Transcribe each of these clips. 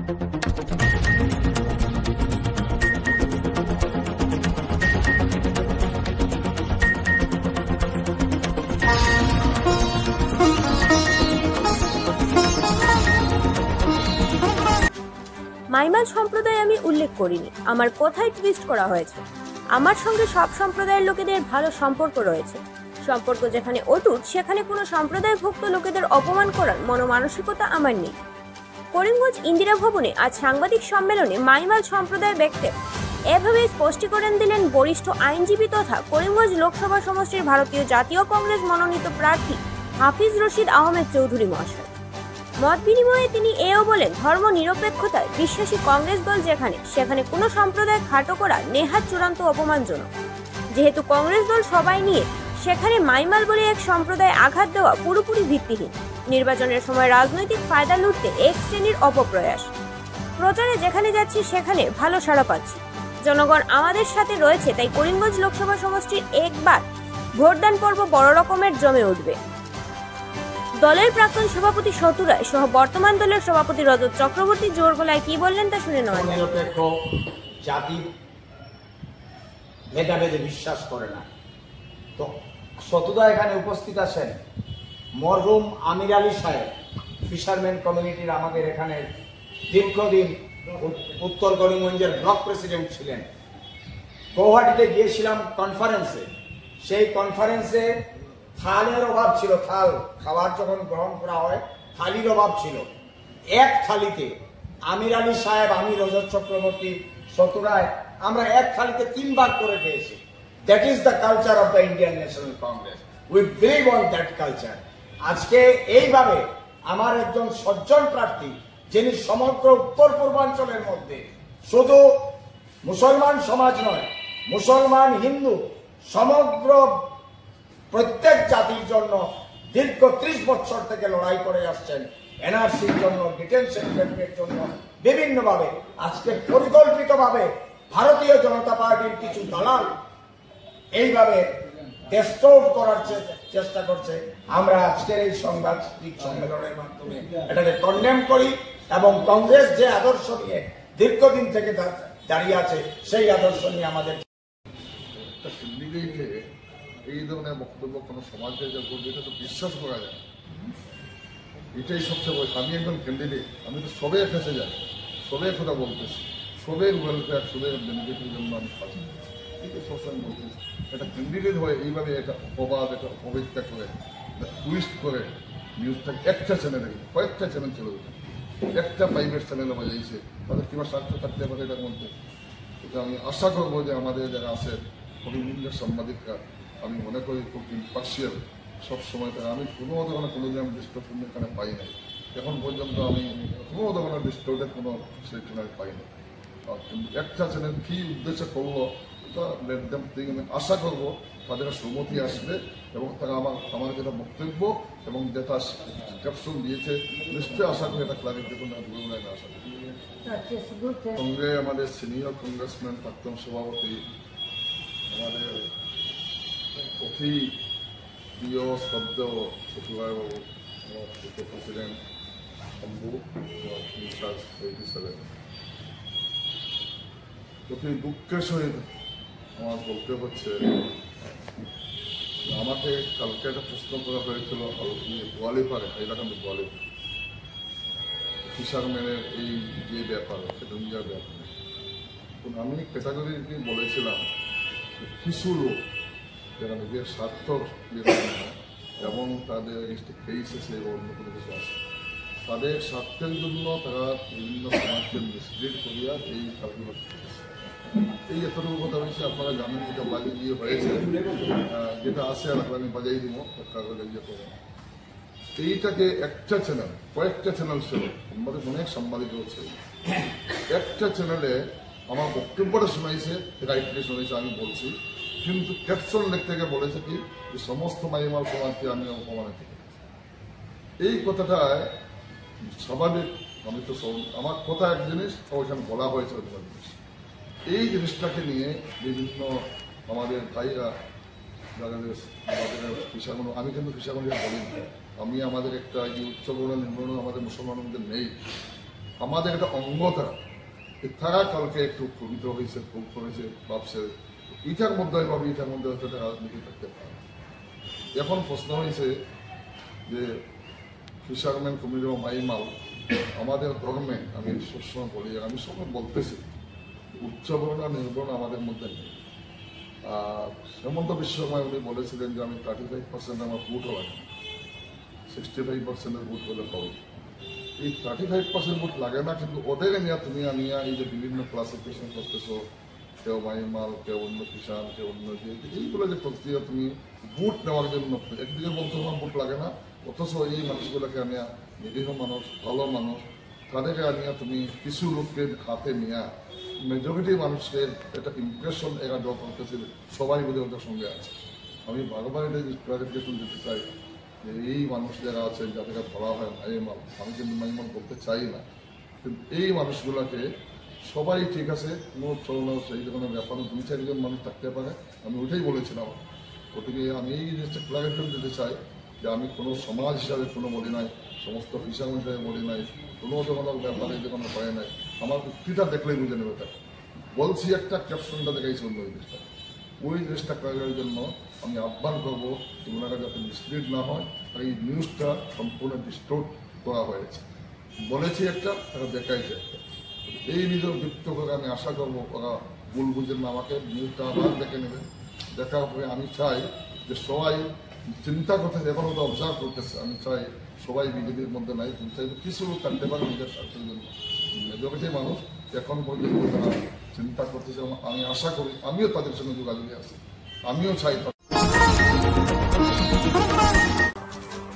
মাইমাল সম্প্রদায় আমি উল্লেখ করিনি, আমার কথায় টুইস্ট করা হয়েছে। আমার সঙ্গে সব সম্প্রদায়ের লোকেদের ভালো সম্পর্ক রয়েছে। সম্পর্ক যেখানে অটুট, সেখানে কোনো সম্প্রদায়ভুক্ত লোকেদের অপমান করার মনোমানসিকতা আমার নেই। করিমগঞ্জ ইন্দিরা ভবনে আজ সাংবাদিক সম্মেলনে মাইমাল সম্প্রদায়ের ব্যক্তি এভাবে স্পষ্টীকরণ দিলেন বরিষ্ঠ আইনজীবী তথা করিমগঞ্জ লোকসভা সমষ্টির ভারতীয় জাতীয় কংগ্রেস মনোনীত প্রার্থী হাফিজ রশিদ আহমেদ চৌধুরী মহাশয়। মত বিনিময়ে তিনি এও বলেন, ধর্ম নিরপেক্ষতায় বিশ্বাসী কংগ্রেস দল যেখানে, সেখানে কোনো সম্প্রদায় খাটো করা নেহাত চূড়ান্ত অপমানজনক। যেহেতু কংগ্রেস দল সবাই নিয়ে, সেখানে মাইমাল বলে এক সম্প্রদায় আঘাত দেওয়া পুরোপুরি ভিত্তিহীন। নির্বাচনের সময় রাজনৈতিক ফায়দা লুটতে এক শ্রেণীর অপপ্রয়াস। প্রচারে যেখানে যাচ্ছি সেখানে ভালো সাড়া পাচ্ছি। জনগণ আমাদের সাথে রয়েছে, তাই করিমগঞ্জ লোকসভা সমষ্টির একবার ভোটদান পর্ব বড় রকমের জমে উঠবে। দলের প্রাক্তন সভাপতি শতু রায় সহ বর্তমান দলের সভাপতি রজত চক্রবর্তী জোর গলায় কি বললেন তা শুনে নেওয়া যাক। নিরপেক্ষ জাতি ভেদাভেদে বিশ্বাস করে না। তো শতুদা এখানে উপস্থিত আছেন। মরহুম আমির আলী সাহেব ফিশারম্যান কমিউনিটির আমাদের এখানে দীর্ঘদিন উত্তর করিমগঞ্জের ব্লক প্রেসিডেন্ট ছিলেন। গৌহাটিতে গিয়েছিলাম কনফারেন্সে। সেই কনফারেন্সে থালের অভাব ছিল, থাল খাবার যখন গ্রহণ করা হয় থালির অভাব ছিল। এক থালিতে আমির আলী সাহেব, আমি রজত চক্রবর্তী, শতু রায়, আমরা এক থালিতে 3 ভাগ করে খেয়েছি। That is the culture of the Indian national Congress. We believe on that culture. আজকে এইভাবে আমার একজন সজ্জন প্রার্থী, যিনি সমগ্র উত্তর পূর্বাঞ্চলের মধ্যে শুধু মুসলমান সমাজ নয়, মুসলমান হিন্দু সমগ্র প্রত্যেক জাতির জন্য দীর্ঘ 30 বছর থেকে লড়াই করে আসছেন, এনআরসির জন্য, ডিটেনশন ক্যাম্পের জন্য, বিভিন্নভাবে। আজকে পরিকল্পিতভাবে ভারতীয় জনতা পার্টির কিছু দালাল এইভাবে ডিস্টর্ব করার চেষ্টা করছে। আমরা আজকের এই সাংবাদিক সম্মেলনের মাধ্যমে এটাকে কন্ডেম করি এবং কংগ্রেস যে আদর্শ নিয়ে দীর্ঘদিন থেকে দাঁড়িয়ে আছে, সেই আদর্শ নিয়ে আমাদের এই ধরনের বক্তব্য কোনো সমাজে যা করবে এটা তো বিশ্বাস করা যায়। এটাই সবচেয়ে বড়। আমি একজন ক্যান্ডিডেট, আমি তো সবের কাছে যাই, সবের কথা বলতেছি, সবের ওয়েলফেয়ার, সবের বেনিফিটের জন্য আমি পাচ্ছি। এটা সবসময় বলতেছি। একটা ক্যান্ডিডেট হয়ে এইভাবে এটা অবাধ, এটা অপব্যাখ্যা করে, টুইস্ট করে নিউজটাকে একটা চ্যানেলে, কয়েকটা চ্যানেল চলে যেত, একটা প্রাইভেট চ্যানেলে বাজাইছে, তাদের কিংবা স্বার্থ থাকতে পারে এটার মধ্যে। এটা আমি আশা করবো যে আমাদের যারা আছে করিমগঞ্জের সাংবাদিকরা, আমি মনে করি খুব ইম্পার্শিয়াল সবসময়। আমি কোনো ধরনের কোনোদিন আমি ডিস্টর্বেশন এখানে পাই নাই। এখন পর্যন্ত আমি কোনো ধরনের ডিস্টর্বের কোনো সেখানে পাই না। কিন্তু একটা চ্যানেল কী উদ্দেশ্যে করলো এটা আমি আশা করবো তাদের সম্মতি আসবে এবং তারা আমার যেটা বক্তব্য এবং যেটা ক্যাপশন দিয়েছে নিশ্চয়ই আশা করি এটা ক্লারিফিকেশন না আশা করি। সঙ্গে আমাদের সিনিয়র কংগ্রেসম্যান প্রাক্তন সভাপতি, আমাদের অতি প্রিয় শব্দ শতু রায়বাবু, আমার প্রেসিডেন্ট শম্ভু নিঃশ্বাস 87। অতি দুঃখের সহিত আমার বলতে হচ্ছে, আমাকে কালকে একটা প্রশ্ন করা হয়েছিল গোয়ালিপাড়ে, হাইলাকান্দ গোয়ালিপাড় ফিশারম্যানের এই যে ব্যাপার, ডুঙ্গার ব্যাপার। আমি ক্যাটাগরি বলেছিলাম কিছু লোক যারা নিজের স্বার্থ এবং তাদের কেস আছে এবং অন্য কোনো কিছু আছে, তাদের স্বার্থের জন্য তারা বিভিন্ন সমাজকে মিসলিড করিয়া এই কাজগুলো করতেছে। এই এতটুকু কথা বলছি, আপনারা জানেন যেটা বাজে গিয়ে হয়েছে, যেটা আছে আর আমি বাজাই দিব কাগজে ইয়ে করে। এইটাকে একটা চ্যানেল, কয়েকটা চ্যানেল ছিল, আমাদের অনেক সাংবাদিক হচ্ছে, একটা চ্যানেলে আমার বক্তব্যটা শোনাইছে, রাইটলি শোনাইছে আমি বলছি, কিন্তু ক্যাপশন লিখতে গিয়ে বলেছে কি যে সমস্ত মাইমাল সমাজকে আমি অপমানিত করেছি। এই কথাটায় স্বাভাবিক, আমি তো আমার কথা এক জিনিস, ওইখানে বলা হয়েছে অন্য জিনিস। এই জিনিসটাকে নিয়ে বিভিন্ন আমাদের ভাইরা যারা আমাদের ফিশারগুলো, আমি কিন্তু ফিশারগুলো বলি না, আমি আমাদের একটা উচ্চবর্ণ নিম্ন আমাদের মুসলমানদের নেই, আমাদের একটা অঙ্গ তারা কালকে একটু প্রকৃত হয়েছে, খুব করেছে, ভাবছে এটার মধ্যে আমি ভাবি এটার মধ্যে হয়তো রাজনীতি থাকতে পারে। এখন প্রশ্ন হয়েছে যে ফিশারম্যান কমিটি মাইমাল আমাদের ধর্মে, আমি সবসময় বলি, আমি সবাই বলতেছি উচ্চবর্ণ নির্বর্ণ আমাদের মধ্যে নেই। আর হেমন্ত বিশ্ব শর্মা উনি বলেছিলেন যে আমি 35% আমার ভোট হয়, 65% ভোট হলে পাবো। এই 35% ভোট লাগে না, কিন্তু ওদের নিয়ে তুমি নিয়ে এই যে বিভিন্ন ক্লাসিফিকেশন করতেছো, কেউ মাইমাল, কেউ অন্য কিষান, কেউ অন্য যে এইগুলো যে প্রক্রিয়া তুমি ভোট নেওয়ার জন্য একদিকে বলতে তোমার ভোট লাগে না, অথচ এই মানুষগুলোকে আনিয়া নিরীহ মানুষ, ভালো মানুষ, তাদেরকে আনিয়া তুমি কিছু লোককে হাতে নিয়ে মেজরিটি মানুষকে একটা ইমপ্রেশন এরা ড্র করতেছিল, সবাই বোধ ওদের সঙ্গে আছে। আমি বারবার এটা ক্লারিফিকেশন দিতে চাই যে এই মানুষ যারা আছেন যাদেরকে ধরা হয় মাইমাল, আমি কিন্তু মাইমাল বলতে চাই না, কিন্তু এই মানুষগুলোকে সবাই ঠিক আছে, কোনো চলনা সেই ধরনের ব্যাপারে 2-4 জন মানুষ থাকতে পারে, আমি ওইটাই বলেছিলাম। গতিকে আমি এই জিনিসটা ক্লারিফিকেশন দিতে চাই যে আমি কোনো সমাজ হিসাবে কোনো বলি নাই, সমস্ত ফিশারম্যান হিসাবে বলি নাই, কোনো ধরনের ব্যাপারে যে কোনো ভয় নাই, আমার উক্তিটা দেখলেই বুঝে নেবে। তাকে বলছি একটা ক্যাপশনটা দেখাইছি অন্য জিনিসটা, ওই জিনিসটা করার জন্য আমি আহ্বান করবো ওনারা যাতে মিসলিড না হয়। আর এই নিউজটা সম্পূর্ণ ডিস্টোর্ট করা হয়েছে, বলেছি একটা, তারা দেখাইছে একটা। এই নিজের যুক্ত করে আমি আশা করবো ওরা ভুল বুঝেন না, আমাকে নিউজটা আবার দেখে নেবে। দেখার পরে আমি চাই যে সবাই চিন্তা করতেছে, এখন ওটা অবজার্ভ করতেছে, আমি চাই সবাই বিজেপির মধ্যে নাই, চাইলে কিছু লোক থাকতে পারে নিজের স্বার্থের জন্য। মেজরিটি মানুষ এখন পর্যন্ত তারা চিন্তা করতেছে, আমি আশা করি আমিও তাদের সঙ্গে যোগাযোগে আছি, আমিও চাই।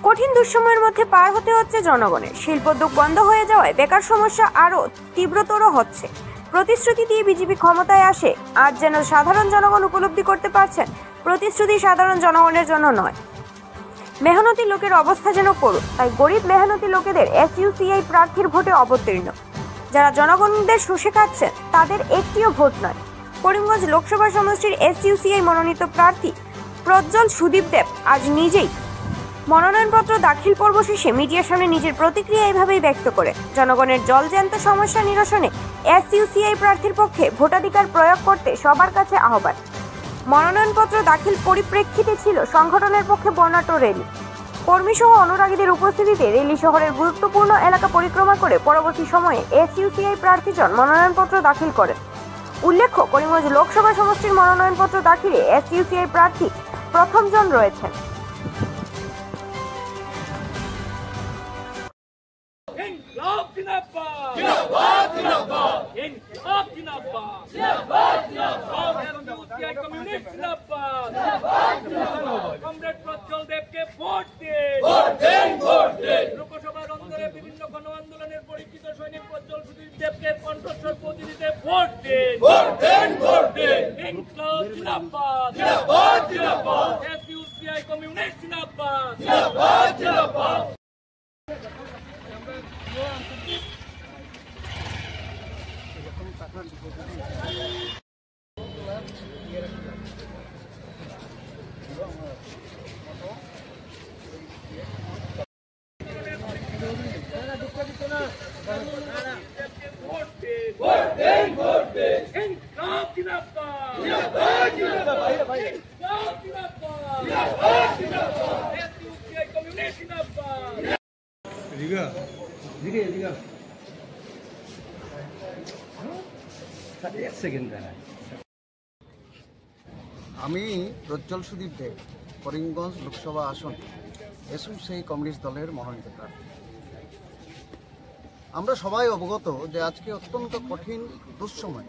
কঠিন দুঃসময়ের মধ্যে পার হতে হচ্ছে জনগণের। শিল্পোদ্যোগ বন্ধ হয়ে যাওয়ায় বেকার সমস্যা আরও তীব্রতর হচ্ছে। প্রতিশ্রুতি দিয়ে বিজেপি ক্ষমতায় আসে, আজ যেন সাধারণ জনগণ উপলব্ধি করতে পারছেন প্রতিশ্রুতি সাধারণ জনগণের জন্য নয়, মেহনতি লোকের অবস্থা যেন করুন। তাই গরিব মেহনতি লোকেদের SUCI প্রার্থীর ভোটে অবতীর্ণ, যারা জনগণদের শুষে খাচ্ছেন তাদের একটিও ভোট নয়। করিমগঞ্জ লোকসভা সমষ্টির SUCI মনোনীত প্রার্থী প্রজ্জ্বল সুদীপ দেব আজ নিজেই মনোনয়নপত্র দাখিল পর্ব শেষে মিডিয়ার সামনে নিজের প্রতিক্রিয়া এভাবেই ব্যক্ত করে জনগণের জলজ্যান্ত সমস্যা নিরসনে SUCI প্রার্থীর পক্ষে ভোটাধিকার প্রয়োগ করতে সবার কাছে আহ্বান। মনোনয়নপত্র দাখিল পরিপ্রেক্ষিতে ছিল সংগঠনের পক্ষে বর্ণাঢ্য র্যালি। কর্মীসহ অনুরাগীদের উপস্থিতিতে র্যালি শহরের গুরুত্বপূর্ণ এলাকা পরিক্রমা করে পরবর্তী সময়ে SUCI প্রার্থীজন মনোনয়নপত্র দাখিল করেন। উল্লেখ্য, করিমগঞ্জ লোকসভা সমষ্টির মনোনয়নপত্র দাখিলে SUCI প্রার্থী প্রথম জন রয়েছেন। ইনকলাব জিন্দাবাদ, জিন্দাবাদ, জিন্দাবাদ, ইনকলাব জিন্দাবাদ, জিন্দাবাদ, জিন্দাবাদ, SUCI কমিউনিস্ট জিন্দাবাদ, জিন্দাবাদ, জিন্দাবাদ, কমরেড প্রজ্জ্বল দেবকে ভোট দিন, ভোট দিন, ভোট দিন। লোকসভার অন্দরে বিভিন্ন গণ আন্দোলনের পরিচিত সৈনিক প্রজ্জ্বল সুদীপ দেবকে কণ্ঠস্বর প্রতিনিধিতে ভোট দিন, ভোট দিন, ভোট দিন। ইনকলাব জিন্দাবাদ, জিন্দাবাদ, জিন্দাবাদ, SUCI কমিউনিস্ট জিন্দাবাদ, জিন্দাবাদ, জিন্দাবাদ। আমি প্রজ্জ্বল সুদীপ দেব, করিমগঞ্জ লোকসভা আসন SUCI কমিউনিস্ট দলের মনোনীত প্রার্থী। আমরা সবাই অবগত যে আজকে অত্যন্ত কঠিন দুঃসময়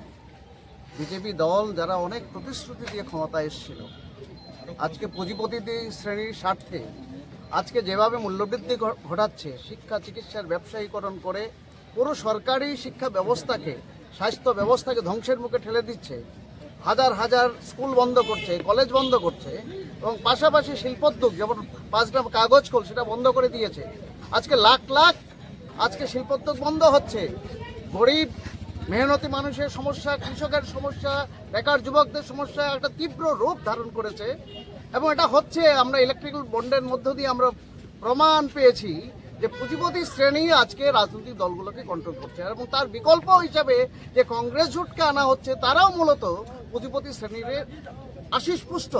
বিজেপি দল যারা অনেক প্রতিশ্রুতি দিয়ে ক্ষমতায় এসেছিল, আজকে পুঁজিপতি শ্রেণীর স্বার্থে আজকে যেভাবে মূল্যবৃদ্ধি ঘটাচ্ছে, শিক্ষা চিকিৎসার ব্যবসায়ীকরণ করে পুরো সরকারি শিক্ষা ব্যবস্থাকে, স্বাস্থ্য ব্যবস্থাকে ধ্বংসের মুখে ঠেলে দিচ্ছে, হাজার হাজার স্কুল বন্ধ করছে, কলেজ বন্ধ করছে, এবং পাশাপাশি শিল্পোদ্যোগ যেমন 5টা কাগজ কল সেটা বন্ধ করে দিয়েছে। আজকে লাখ লাখ আজকে শিল্পোদ্যোগ বন্ধ হচ্ছে। গরিব মেহনতি মানুষের সমস্যা, কৃষকের সমস্যা, বেকার যুবকদের সমস্যা একটা তীব্র রূপ ধারণ করেছে, এবং এটা হচ্ছে আমরা ইলেকট্রিক্যাল বন্ডের মধ্য দিয়ে আমরা প্রমাণ পেয়েছি যে পুঁজিপতি শ্রেণী আজকে রাজনৈতিক দলগুলোকে কন্ট্রোল করছে এবং তার বিকল্প হিসাবে যে কংগ্রেস জোটকে আনা হচ্ছে তারাও মূলত পুঁজিপতি শ্রেণীর আশিস পুষ্ট।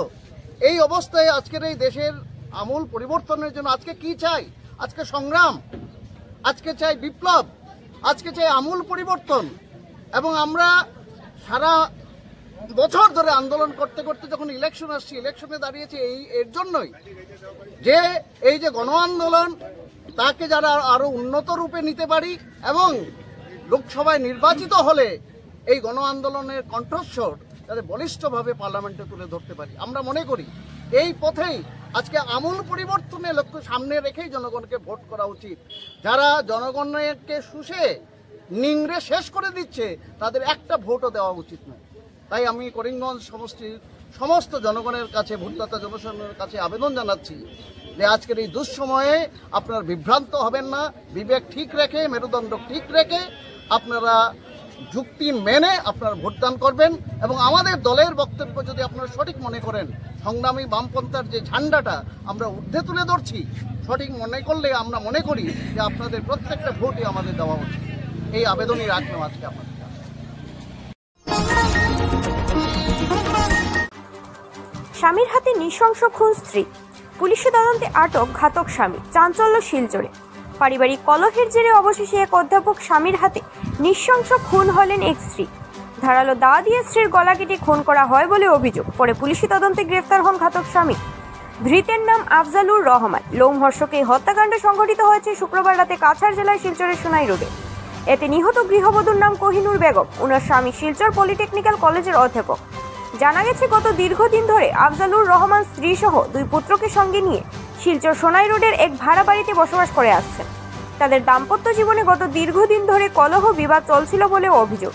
এই অবস্থায় আজকের এই দেশের আমূল পরিবর্তনের জন্য আজকে কি চাই? আজকে সংগ্রাম, আজকে চাই বিপ্লব, আজকে চাই আমূল পরিবর্তন। এবং আমরা সারা বছর ধরে আন্দোলন করতে করতে যখন ইলেকশন আসছি, ইলেকশনে দাঁড়িয়েছে এর জন্যই যে এই যে গণ আন্দোলন তাকে যারা আরো উন্নত রূপে নিতে পারি এবং লোকসভায় নির্বাচিত হলে এই গণ আন্দোলনের কণ্ঠস্বর যাতে বলিষ্ঠভাবে পার্লামেন্টে তুলে ধরতে পারি। আমরা মনে করি এই পথেই আজকে আমূল পরিবর্তনের লক্ষ্য সামনে রেখেই জনগণকে ভোট করা উচিত। যারা জনগণকে শুষে নিংড়ে শেষ করে দিচ্ছে তাদের একটা ভোটও দেওয়া উচিত নয়। তাই আমি করিমগঞ্জ সমষ্টির সমস্ত জনগণের কাছে, ভোটদাতা জনসাধারণের কাছে আবেদন জানাচ্ছি যে আজকের এই দুঃসময়ে আপনারা বিভ্রান্ত হবেন না, বিবেক ঠিক রেখে, মেরুদণ্ড ঠিক রেখে আপনারা যুক্তি মেনে আপনারা ভোটদান করবেন। এবং আমাদের দলের বক্তব্য যদি আপনারা সঠিক মনে করেন, সংগ্রামী বামপন্থার যে ঝান্ডাটা আমরা ঊর্ধ্বে তুলে ধরছি, সঠিক মনে করলে আমরা মনে করি যে আপনাদের প্রত্যেকটা ভোটই আমাদের দেওয়া উচিত। এই আবেদনই রাখলাম আজকে আপনাদের। স্বামীর হাতে নৃশংস খুন স্ত্রী, পুলিশি তদন্তে আটক ঘাতক স্বামী, চাঞ্চল্য শিলচরে। পারিবারিক কলহের জেরে অবশেষে এক অধ্যাপক স্বামীর হাতে নৃশংস খুন হলেন এক স্ত্রী। ধারালো দা দিয়ে স্ত্রীর গলা কেটে খুন করা হয় বলে অভিযোগ। পরে পুলিশি তদন্তে গ্রেফতার হন ঘাতক স্বামী। ধৃতের নাম আফজালুর রহমান। লোমহর্ষক এই হত্যাকাণ্ড সংঘটিত হয়েছে শুক্রবার রাতে কাছাড় জেলার শিলচরের সোনাই রোডে। এতে নিহত গৃহবধূর নাম কোহিনুর বেগম। ওনার স্বামী শিলচর পলিটেকনিক্যাল কলেজের অধ্যাপক। জানা গেছে গত দীর্ঘদিন ধরে আফজালুর রহমান স্ত্রী সহ দুই পুত্রকে সঙ্গে নিয়ে শিলচর সোনাই রোডের এক ভাড়া বাড়িতে বসবাস করে আসছেন। তাদের দাম্পত্য জীবনে গত দীর্ঘদিন ধরে কলহ বিবাদ চলছিল বলেও অভিযোগ।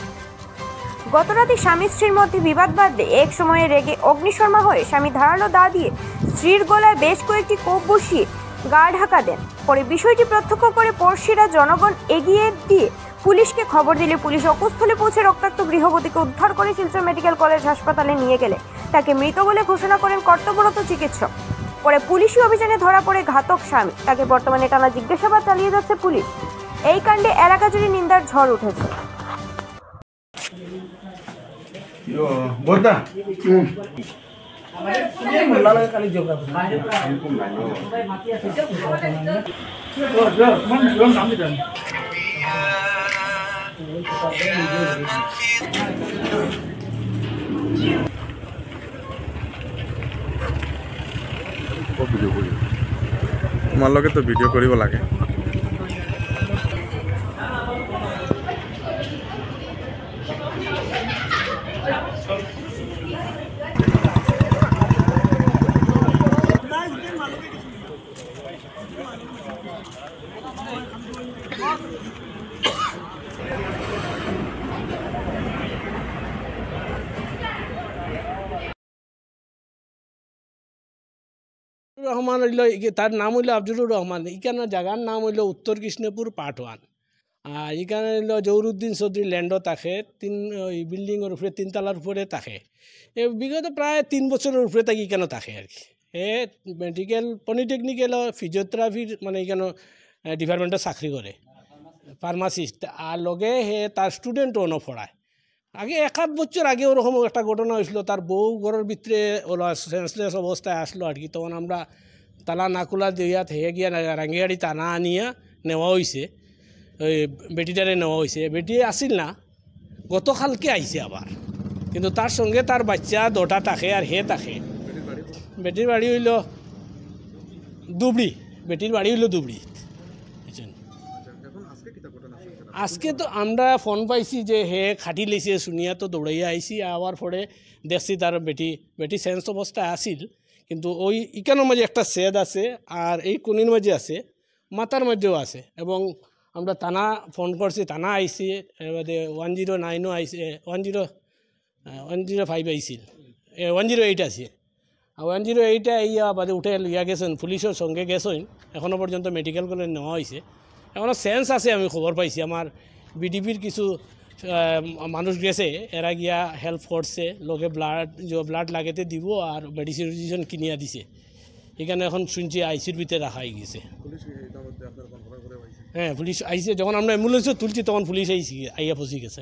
গতরাতে স্বামী স্ত্রীর মধ্যে বিবাদ বাঁধলে এক সময়ে রেগে অগ্নিশর্মা হয়ে স্বামী ধারালো দা দিয়ে স্ত্রীর গলায় বেশ কয়েকটি কোপ বসিয়ে গা ঢাকা দেন। পরে বিষয়টি প্রত্যক্ষ করে পড়শিরা জনগণ এগিয়ে দিয়ে পুলিশকে খবর দিলে পুলিশ অকুস্থলে পৌঁছে রক্তাক্ত গৃহবধূকে উদ্ধার করে শিলচর মেডিকেল কলেজ হাসপাতালে নিয়ে গেলে তাকে মৃত বলে ঘোষণা করেন কর্তব্যরত চিকিৎসক। পরে পুলিশি অভিযানে ধরা পড়ে ঘাতক স্বামী। তাকে বর্তমানে টানা জিজ্ঞাসাবাদ চালিয়ে যাচ্ছে পুলিশ। এই কাণ্ডে এলাকা জুড়ে নিন্দার ঝড় উঠেছে। তোমার লগে তো ভিডিও কৰিব লাগে। রহমান হইল, তার নাম হইল আফজলুর রহমান। এখানে জায়গার নাম হইল উত্তর কৃষ্ণপুর পার্ট 1। আর এখানে হইল জহুরুদ্দিন চৌধুরী ল্যান্ডও থাকে, বিল্ডিংয়ের উপরে 3 তলার উপরে থাকে। বিগত প্রায় 3 বছরের উপরে তাকে এখানে থাকে আর কি। মেডিকেল পলিটেকনিক্যাল ফিজিওথেরাপির মানে এখানে ডিপার্টমেন্টে চাকরি করে, ফার্মাসিস্ট। আর লগে তার স্টুডেন্টও পড়ায়। আগে 1-8 বছর আগে ওরকম একটা ঘটনা হয়েছিল, তার বউ ঘরের ভিতরে ওলা সেন্সলেস অবস্থায় আসলো আর কি। তখন আমরা তালা না খোলা দিয়া থেকে গিয়া রাঙ্গিয়াড়ি টানা আনিয়া নেওয়া হয়েছে, ওই বেটিটারে নেওয়া হয়েছে। বেটি আসিল না, গতকালকে আইছে আবার, কিন্তু তার সঙ্গে তার বাচ্চা 2টা থাকে আর হে থাকে। বেটির বাড়ি হইল দুবড়ি, বেটির বাড়ি হইল দুবড়ি। আজকে তো আমরা ফোন পাইছি যে হে খাটি লেছে, শুনিয়া তো দৌড়াইয়া আইসি। আবার পরে দেখছি তার বেটি সেন্স অবস্থায় আসিল, কিন্তু ওই ইকানোর মাঝে একটা সেদ আছে আর এই কোনির মাঝে আছে, মাথার মধ্যেও আছে। এবং আমরা থানা ফোন করছি, থানা আইসি, এবারে 109ও আইসে, 105 আইছিল, 108 আছে। আর 108 ইয়া বাদে উঠে লিয়া গেছেন, পুলিশের সঙ্গে গেছেন। এখনও পর্যন্ত মেডিকেল কলেজ নেওয়া হয়েছে। এখনও সেন্স আছে, আমি খবর পাইছি। আমার বিডিপির কিছু মানুষ গেছে, এরা গিয়া হেল্প করছে, লোকে ব্লাড লাগাতে দিব আর মেডিসিন কিনিয়া দিছে। এখানে এখন শুনছি আইসির ভিতরে রাখা গেছে। হ্যাঁ পুলিশ আইসে, যখন আমরা অ্যাম্বুলেন্সে তুলছি তখন পুলিশ আইসি আইয়া ফসি গেছে।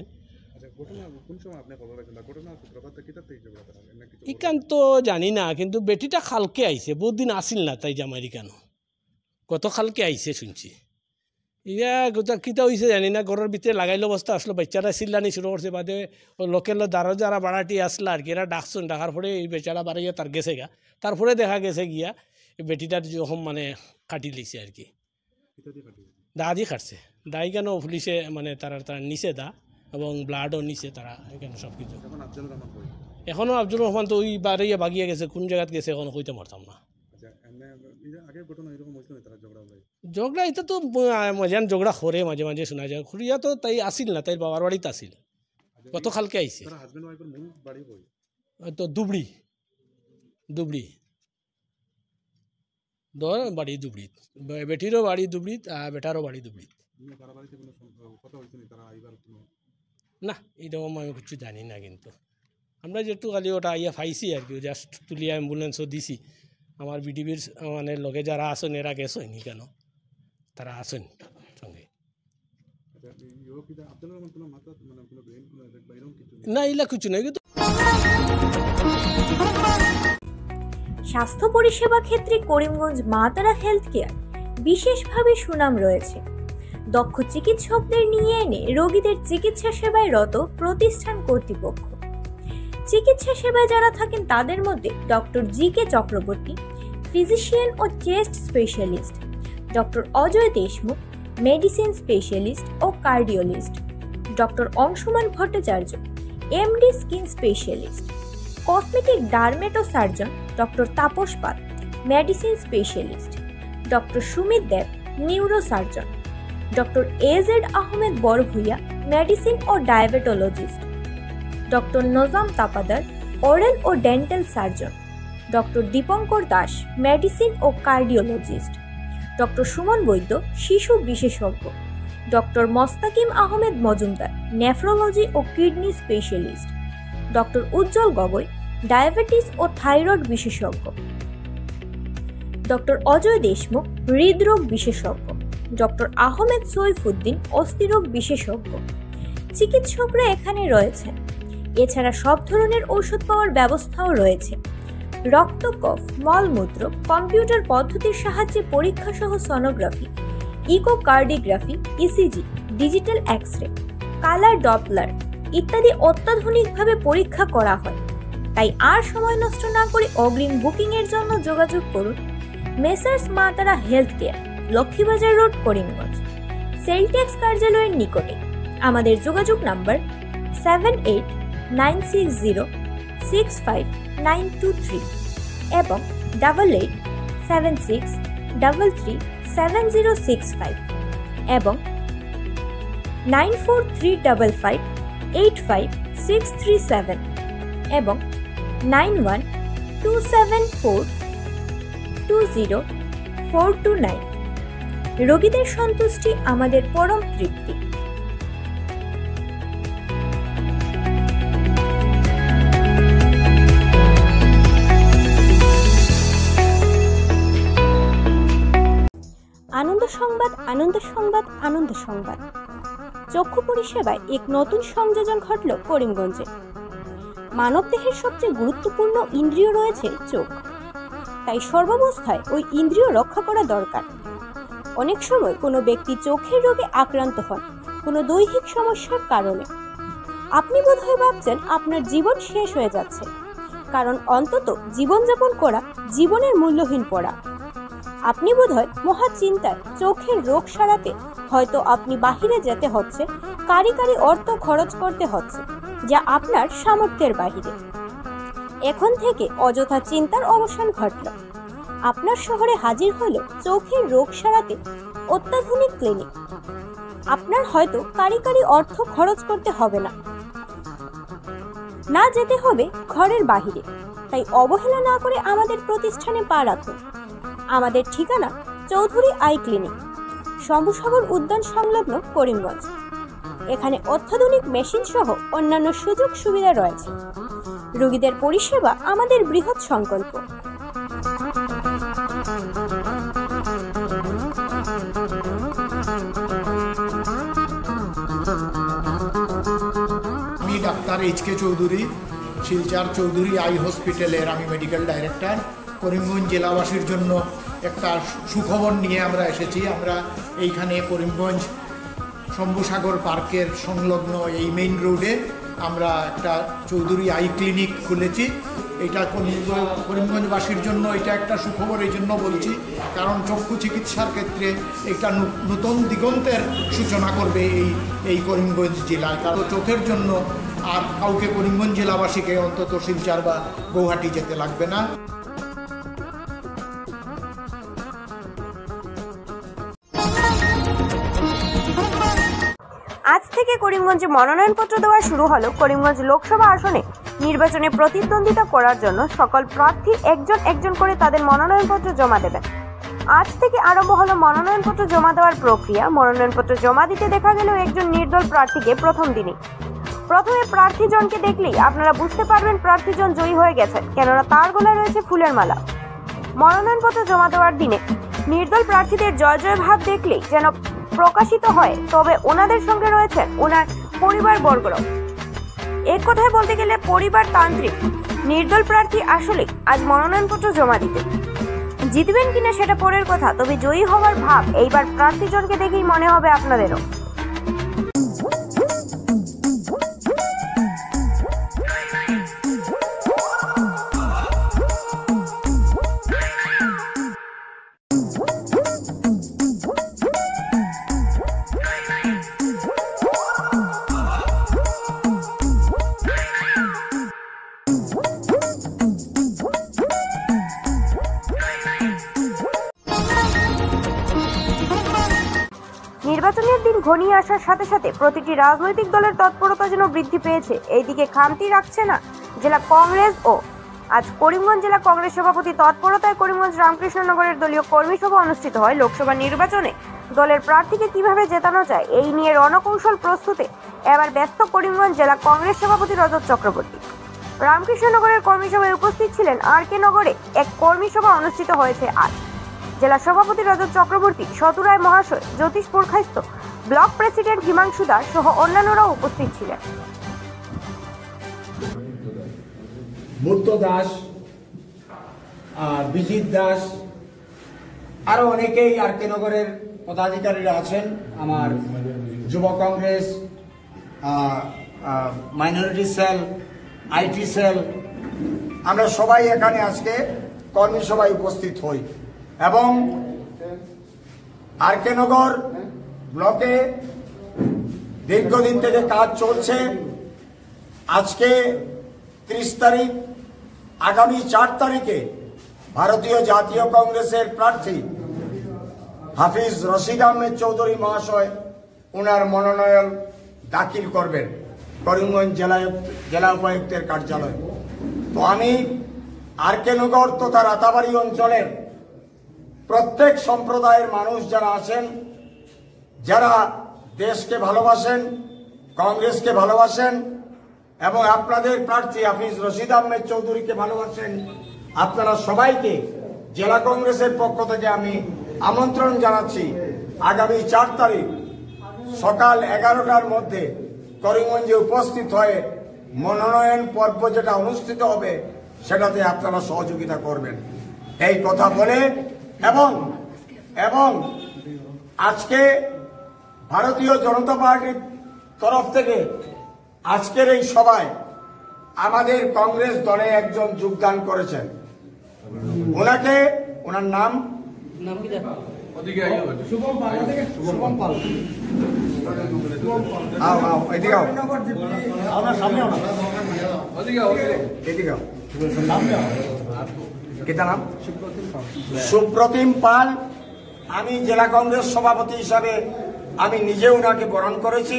ইকান তো জানি না, কিন্তু বেটিটা খালকে আইছে, বহুত দিন আসিল না তাই জামাইরি কেন, কত খালকে আইছে শুনছি। ইয়া গোটা কিতা হয়েছে জানি না, ঘরের ভিতরে লাগাইলো অবস্থা আসলো, বাচ্চারা চিল্লানি শুরু করছে, বাদে লোকের দ্বারা যারা বাড়াটি আসলো আর কি, এরা ডাকছেন, ডাকার পরে এই বেচারা বাড়াইয়া তার গেছে গা, তারপরে দেখা গেছে গিয়া এই বেটিটার যখন মানে কাটি লিছে আর কি, দা দিয়ে কাটছে, দাই কেন পুলিশে মানে তারা নিচে দা এবং ব্লাডও নিচে তারা এখানে সব কিছু। এখনও আব্দুর রহমান তো ওই বাড়িয়ে বাগিয়ে গেছে, কোন জায়গাত গেছে এখনো কইতে পারতাম না। ঝগড়া এটা তো মাঝান ঝগড়া করে মাঝে মাঝে শোনা যায়, খুঁড়িয়া তো তাই আসিল না, তাই বাবার বাড়িতে আসিল, কত খালকে আইছে তো দুবড়ি দুবড়ি ধর বাড়ি দুবড়িত, বেটিরও বাড়ি দুবড়িত আর বেটারও বাড়ি দুবড়িত। না এরকম আমি কিছু জানি না, কিন্তু আমরা যেহেতু খালি ওটা আইয়া পাইছি আর কি, জাস্ট তুলিয়া অ্যাম্বুলেন্সও দিছি। আমার বিডিবির মানে লগে যারা আসেন এরা গেছেন কেন, তারা আসেন সঙ্গে। না এলা কিছু নাই। কিন্তু স্বাস্থ্য পরিষেবা ক্ষেত্রে করিমগঞ্জ মা তারা হেলথ কেয়ার বিশেষভাবে সুনাম রয়েছে। দক্ষ চিকিৎসকদের নিয়ে এনে রোগীদের চিকিৎসা সেবায় রত প্রতিষ্ঠান কর্তৃপক্ষ। চিকিৎসা সেবায় যারা থাকেন তাদের মধ্যে ডক্টর জি.কে. চক্রবর্তী, ফিজিশিয়ান ও chest specialist, doctor Ajay Deshmukh, medicine specialist ও cardiologist, doctor Anshuman Bhattacharya, MD skin specialist, cosmetic dermato surgeon doctor Tapas Pal, medicine specialist, doctor Sumit Deb, neuro surgeon, doctor A Z Ahmed Barbhuiya, medicine ও diabetologist, doctor Nazam Tapadar, oral ও dental surgeon, doctor Dipankar Das, medicine ও cardiologist, doctor Suman Baidya, শিশু বিশেষজ্ঞ, doctor Mostakim Ahmed Majumder, nephrology ও kidney specialist, doctor উজ্জ্বল Gogoi, diabetes ও thyroid বিশেষজ্ঞ, doctor Ajay Deshmukh, হৃদরোগ বিশেষজ্ঞ, doctor Ahmed Saifuddin, অস্থিরোগ বিশেষজ্ঞ। চিকিৎসকরা এখানে রয়েছেন। এছাড়া সব ধরনের ঔষধ পাওয়ার ব্যবস্থাও রয়েছে। রক্ত, কফ, মলমূত্র, কম্পিউটার পদ্ধতির সাহায্যে পরীক্ষা সহ sonography, echocardiography, ECG, digital x-ray, colour Doppler ইত্যাদি অত্যাধুনিকভাবে পরীক্ষা করা হয়। তাই আর সময় নষ্ট না করে অগ্রিম বুকিং এর জন্য যোগাযোগ করুন মেসার্স মা তারা health care, Laxmibazar road, Karimganj, sell tax কার্যালয়ের নিকটে। আমাদের যোগাযোগ নাম্বার 7896065923 এবং 8876337065 এবং 9435585637 এবং 9127420429। রোগীদের সন্তুষ্টি আমাদের পরম তৃপ্তি। আনন্দ সংবাদ, আনন্দ সংবাদ, আনন্দ সংবাদ। চক্ষু পরিষেবায় এক নতুন সংযোজন ঘটল করিমগঞ্জে। মানবদেহের সবচেয়ে গুরুত্বপূর্ণ ইন্দ্রিয় রয়েছে চোখ, তাই সর্বাবস্থায় ওই ইন্দ্রিয় রক্ষা করা দরকার। অনেক সময় কোনো ব্যক্তি চোখের রোগে আক্রান্ত হন কোনো দৈহিক সমস্যার কারণে। আপনি বোধহয় ভাবছেন আপনার জীবন শেষ হয়ে যাচ্ছে, কারণ অন্তত জীবনযাপন করা জীবনের মূল্যহীন পড়া। আপনি বোধহয় মহা চিন্তায় চোখের রোগ সারাতে হয়তো আপনি বাহিরে যেতে হচ্ছে, কারি অর্থ খরচ করতে হচ্ছে, যা আপনার সামর্থ্যের বাহিরে। এখন থেকে অযথা চিন্তার অবসান ঘটল। আপনার শহরে হাজির হলো চোখের রোগ সারাতে অত্যাধুনিক ক্লিনিক। আপনার হয়তো কারি অর্থ খরচ করতে হবে না, না যেতে হবে ঘরের বাহিরে। তাই অবহেলা না করে আমাদের প্রতিষ্ঠানে পা রাখুন। আমাদের ঠিকানা চৌধুরী আই ক্লিনিক, শম্ভুসাগর উদ্যান সংলগ্ন, করিমগঞ্জ। এখানে অত্যাধুনিক মেশিন সহ অন্যান্য সুযোগ সুবিধা রয়েছে। রোগীদের পরিষেবা আমাদের বৃহৎ সংকল্প। আমি ডাক্তার এইচ.কে. চৌধুরী, শিলচর চৌধুরী আই হসপিটালের আমি মেডিকেল ডাইরেক্টর। করিমগঞ্জ জেলাবাসীর জন্য একটা সুখবর নিয়ে আমরা এসেছি। আমরা এইখানে করিমগঞ্জ শম্ভুসাগর পার্কের সংলগ্ন এই মেইন রোডে আমরা একটা চৌধুরী আই ক্লিনিক খুলেছি। এটা করিমগঞ্জবাসীর জন্য এটা একটা সুখবর এই জন্য বলছি, কারণ চক্ষু চিকিৎসার ক্ষেত্রে একটা নতুন দিগন্তের সূচনা করবে এই করিমগঞ্জ জেলায়। কারণ চোখের জন্য আর কাউকে করিমগঞ্জ জেলাবাসীকে অন্তত শিলচর বা গৌহাটি যেতে লাগবে না। আজ থেকে করিমগঞ্জে মনোনয়নপত্র দেওয়া শুরু হলো। করিমগঞ্জ লোকসভা আসনে নির্বাচনে প্রতিদ্বন্দ্বিতা করার জন্য সকল প্রার্থী একজন একজন করে তাদের মনোনয়নপত্র জমা দেবেন। আজ থেকে আরম্ভ হলো মনোনয়নপত্র জমা দেওয়ার প্রক্রিয়া। মনোনয়নপত্র জমা দিতে দেখা গেল একজন নির্দল প্রার্থীকে প্রথম দিনে। প্রথমে প্রার্থীজনকে দেখলেই আপনারা বুঝতে পারবেন প্রার্থীজন জয়ী হয়ে গেছেন, কেননা তার গলায় রয়েছে ফুলের মালা। মনোনয়নপত্র জমা দেওয়ার দিনে নির্দল প্রার্থীদের জয় জয় ভাব দেখলেই যেন প্রকাশিত হয়। তবে ওনাদের সঙ্গে রয়েছেন ওনার পরিবারবর্গরাও। এক কথায় বলতে গেলে পরিবারতান্ত্রিক। নির্দল প্রার্থী আসলে আজ মনোনয়নপত্র জমা দিতে জিতবেন কিনা সেটা পরের কথা, তবে জয়ী হওয়ার ভাব এইবার প্রার্থীজনকে দেখেই মনে হবে আপনাদেরও। নির্বাচনের দিন ঘনিয়ে আসার সাথে সাথে প্রতিটি রাজনৈতিক দলের তৎপরতা যেন বৃদ্ধি পেয়েছে। এইদিকে খামতি রাখছে না জেলা কংগ্রেস ও আজ করিমগঞ্জ জেলা কংগ্রেস সভাপতি তৎপরতায় করিমগঞ্জ রামকৃষ্ণনগরের দলীয় কর্মী সভা অনুষ্ঠিত হয়। লোকসভা নির্বাচনে দলের প্রার্থীকে কিভাবে জেতানো যায় এই নিয়ে রণকৌশল প্রস্তুতে এবার ব্যস্ত করিমগঞ্জ জেলা কংগ্রেস সভাপতি রজত চক্রবর্তী। রামকৃষ্ণনগরের কর্মী সভায় উপস্থিত ছিলেন আর.কে. নগরে এক কর্মী সভা অনুষ্ঠিত হয়েছে আজ। জেলা সভাপতি রজত চক্রবর্তী, শতুরায় মহাশয়, জ্যোতিষপুর খাইস্ত, ব্লক প্রেসিডেন্ট হিমাংশু দাস সহ অন্যান্যরাও উপস্থিত ছিলেন। বুদ্ধ দাস, বিজিত দাস, আরো অনেকেই আর.কে. নগরের পদাধিকারীরা আছেন। আমার যুব Congress, minority sell, IT cell, আমরা সবাই এখানে আজকে কর্মী সভায় উপস্থিত হই এবং আর.কে. নগর ব্লকে দীর্ঘদিন থেকে কাজ চলছে। আজকে 30 তারিখ, আগামী 4 তারিখে ভারতীয় জাতীয় কংগ্রেসের প্রার্থী হাফিজ রশিদ আহমেদ চৌধুরী মহাশয় ওনার মনোনয়ন দাখিল করবেন করিমগঞ্জ জেলা উপায়ুক্তের কার্যালয়ে। তো আমি আর.কে. নগর তথা রাতাবাড়ি অঞ্চলের প্রত্যেক সম্প্রদায়ের মানুষ যারা আছেন, যারা দেশকে ভালোবাসেন, কংগ্রেসকে ভালোবাসেন এবং আপনাদের প্রার্থী হাফিজ রশিদ আহমেদ চৌধুরীকে ভালোবাসেন, আপনারা সবাইকে জেলা কংগ্রেসের পক্ষ থেকে আমি আমন্ত্রণ জানাচ্ছি আগামী 4 তারিখ সকাল 11টার মধ্যে করিমগঞ্জে উপস্থিত হয়ে মনোনয়ন পর্ব যেটা অনুষ্ঠিত হবে সেটাতে আপনারা সহযোগিতা করবেন এই কথা বলে এবং আজকে ভারতীয় জনতা পার্টির তরফ থেকে আজকের এই সভায় আমাদের কংগ্রেস দলে একজন যোগদান করেছেন। ওনার নাম শুভম পাল। সুপ্রতিম পাল। আমি জেলা কংগ্রেস সভাপতি হিসাবে আমি নিজে ওনাকে বরণ করেছি।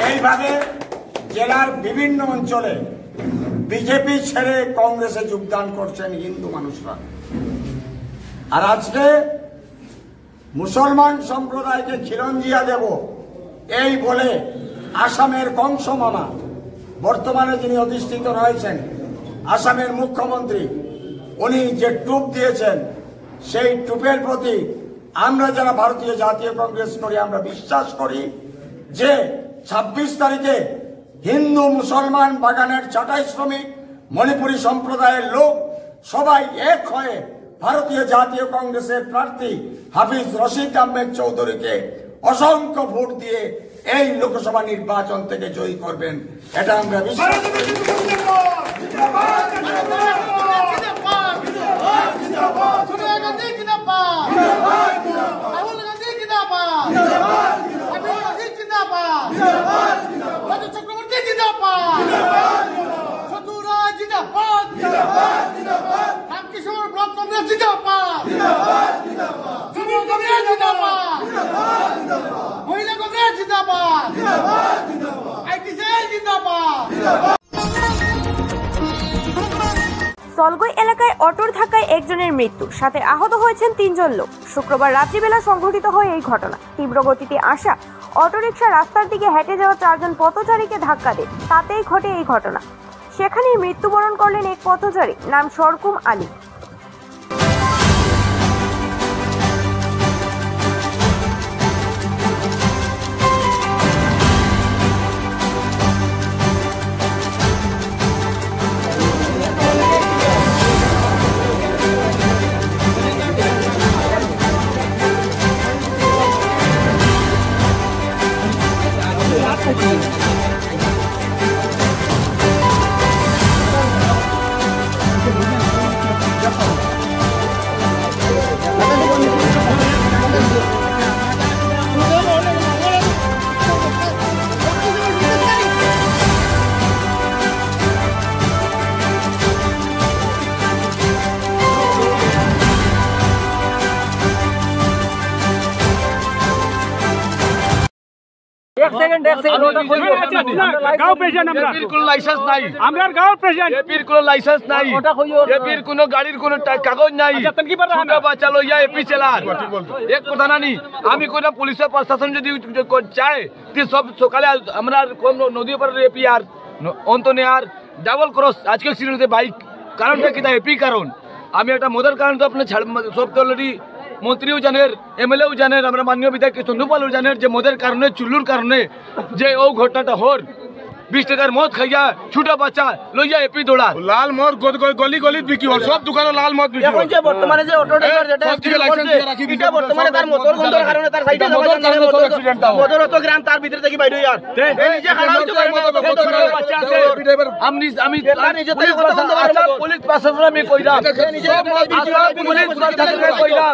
এইভাবে জেলার বিভিন্ন অঞ্চলে বিজেপি ছেড়ে কংগ্রেসে যোগদান করছেন হিন্দু মানুষরা। আর আজকে মুসলমান সম্প্রদায়কে খিলঞ্জিয়া দেব এই বলে আসামের কংস মামা, বর্তমানে যিনি অধিষ্ঠিত রয়েছেন আসামের মুখ্যমন্ত্রী, উনি যে টুপ দিয়েছেন সেই টুপের প্রতি আমরা যারা ভারতীয় জাতীয় কংগ্রেস করি আমরা বিশ্বাস করি যে 26 তারিখে হিন্দু মুসলমান বাগানের ছাঁটাই শ্রমিক মণিপুরী সম্প্রদায়ের লোক সবাই এক হয়ে ভারতীয় জাতীয় কংগ্রেসের প্রার্থী হাফিজ রশিদ আহমেদ চৌধুরীকে অসংখ্য ভোট দিয়ে এই লোকসভা নির্বাচন থেকে জয়ী করবেন, এটা আমরা বিশ্বাস করি। সলগই এলাকায় অটোর ধাক্কায় একজনের মৃত্যু, সাথে আহত হয়েছেন 3 জন লোক। শুক্রবার রাত্রিবেলা সংঘটিত হয় এই ঘটনা। তীব্র গতিতে আসা অটোরিকশা রাস্তার দিকে হেঁটে যাওয়া 4 জন পথচারীকে ধাক্কা দেয়, তাতেই ঘটে এই ঘটনা। সেখানেই মৃত্যুবরণ করলেন এক পথচারী, নাম সরকুম আলী। एक सेकंड गाँव प्रेसिडेंट बिल्कुल लाइसेंस नहीं हमारे गाँव प्रेसिडेंट बिल्कुल लाइसेंस नहीं ये फिर कोनो गाड़ीर कोनो कागज नहीं छोटा बाচ্চা লইয়া এপি চালার এক কথা নানি আমি কোনা পুলিশের প্রশাসন যদি চায় যে সব সকালে আমরা কোন নদী পার এপি আর অন্তনে আর ডাবল ক্রস আজকে সিরিজে বাইক কারণটা কি এপি কারণ আমি একটা মজার কারণ তো আপনি সব অলরেডি মন্ত্রীও জানেন এমএলএও জানেন আমরা মাননীয় বিধায়ক চন্দ্রপালও জানেন যে মদের কারণে চুল্লুর কারণে যে ও ঘটনাটা হর 20 টাকার মদ খাইয়া ছোটা বাচ্চা লইয়া এপি দৌড়া লাল মদ গলি গলি বিক্রি হয় সব দোকানে লাল মদ বিক্রি হয় যে বর্তমানে যে অটো ড্রাইভার যেটা এটা বর্তমানে তার মোটর গন্ধর কারণে তার সাইডে মদর অত গ্রাম তার ভিতরে থেকে বাইরে আর নিজে খারাপ বাচ্চা আছে আমি নিজে থেকে পুলিশ প্রশাসন আমি কইরা পুলিশ প্রশাসন কইরা